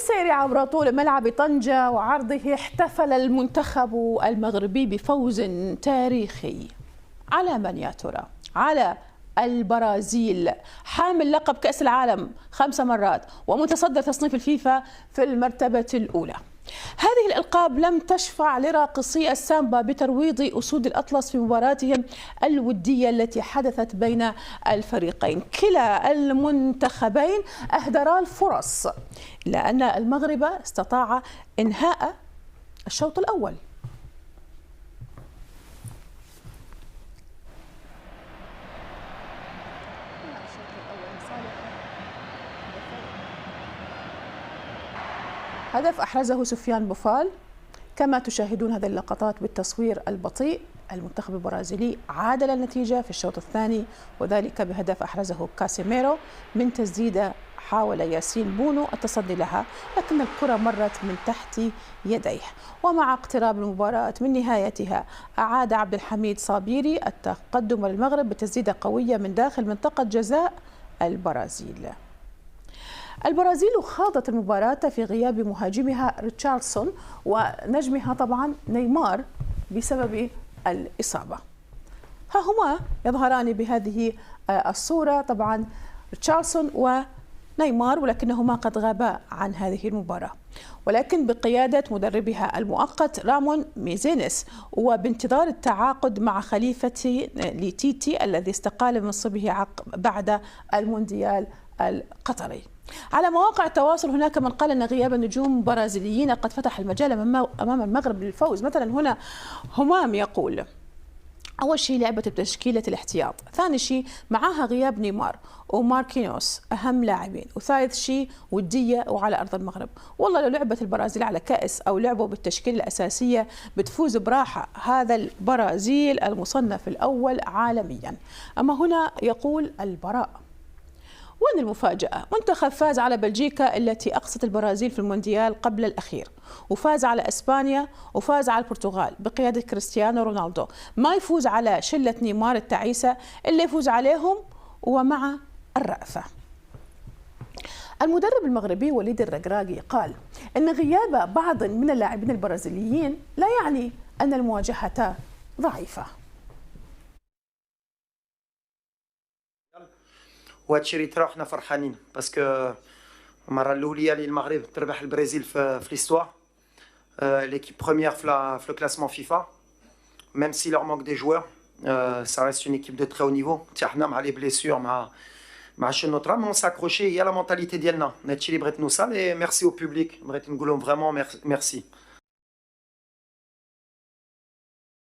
بالسير عبر طول ملعب طنجة وعرضه احتفل المنتخب المغربي بفوز تاريخي. على من يا ترى؟ على البرازيل، حامل لقب كأس العالم 5 مرات ومتصدر تصنيف الفيفا في المرتبة الأولى. هذه الألقاب لم تشفع لراقصي السامبا بترويض أسود الأطلس في مباراتهم الودية التي حدثت بين الفريقين. كلا المنتخبين أهدرا الفرص، إلا أن المغرب استطاع إنهاء الشوط الأول. هدف أحرزه سفيان بوفال. كما تشاهدون هذه اللقطات بالتصوير البطيء، المنتخب البرازيلي عادل النتيجة في الشوط الثاني، وذلك بهدف أحرزه كاسيميرو من تسديدة حاول ياسين بونو التصدي لها، لكن الكرة مرت من تحت يديه. ومع اقتراب المباراة من نهايتها أعاد عبد الحميد صابيري التقدم للمغرب بتسديدة قوية من داخل منطقة جزاء البرازيل. البرازيل خاضت المباراة في غياب مهاجمها ريتشارلسون ونجمها طبعا نيمار بسبب الإصابة. ها هما يظهران بهذه الصورة، طبعا ريتشارلسون ونيمار، ولكنهما قد غابا عن هذه المباراة، ولكن بقيادة مدربها المؤقت رامون ميزينس، وبانتظار التعاقد مع خليفة لتيتي الذي استقال من منصبه بعد المونديال القطري. على مواقع التواصل هناك من قال أن غياب النجوم البرازيليين قد فتح المجال أمام المغرب للفوز. مثلا هنا همام يقول: أول شيء لعبة بتشكيلة الاحتياط، ثاني شيء معها غياب نيمار وماركينوس أهم لاعبين، وثالث شيء ودية وعلى أرض المغرب. والله لو لعبت البرازيل على كأس أو لعبوا بالتشكيلة الأساسية بتفوز براحة. هذا البرازيل المصنف الأول عالميا. أما هنا يقول البراء. وين المفاجأة؟ منتخب فاز على بلجيكا التي أقصت البرازيل في المونديال قبل الأخير، وفاز على إسبانيا، وفاز على البرتغال بقيادة كريستيانو رونالدو. ما يفوز على شلة نيمار التعيسة اللي يفوز عليهم ومع الرأفة. المدرب المغربي وليد الركراكي قال إن غياب بعض من اللاعبين البرازيليين لا يعني أن المواجهة ضعيفة. وهادشي اللي طرا حنا فرحانين باسكو المره الاوليه اللي المغرب تربح البرازيل في ليستوار ليكيب بروميير في لو كلاسمون فيفا ميم سي لور مانك دي جوار سا ريست اون ايكيب دو تري هو نيفو. حتى حنا مع لي بليسيور مع شنو نوطرا مون ساكروشي هي لا مونتاليتي ديالنا. هادشي اللي بغيت نوصل. ميرسي او بوبليك، بغيت نقول لهم فريمون ميرسي.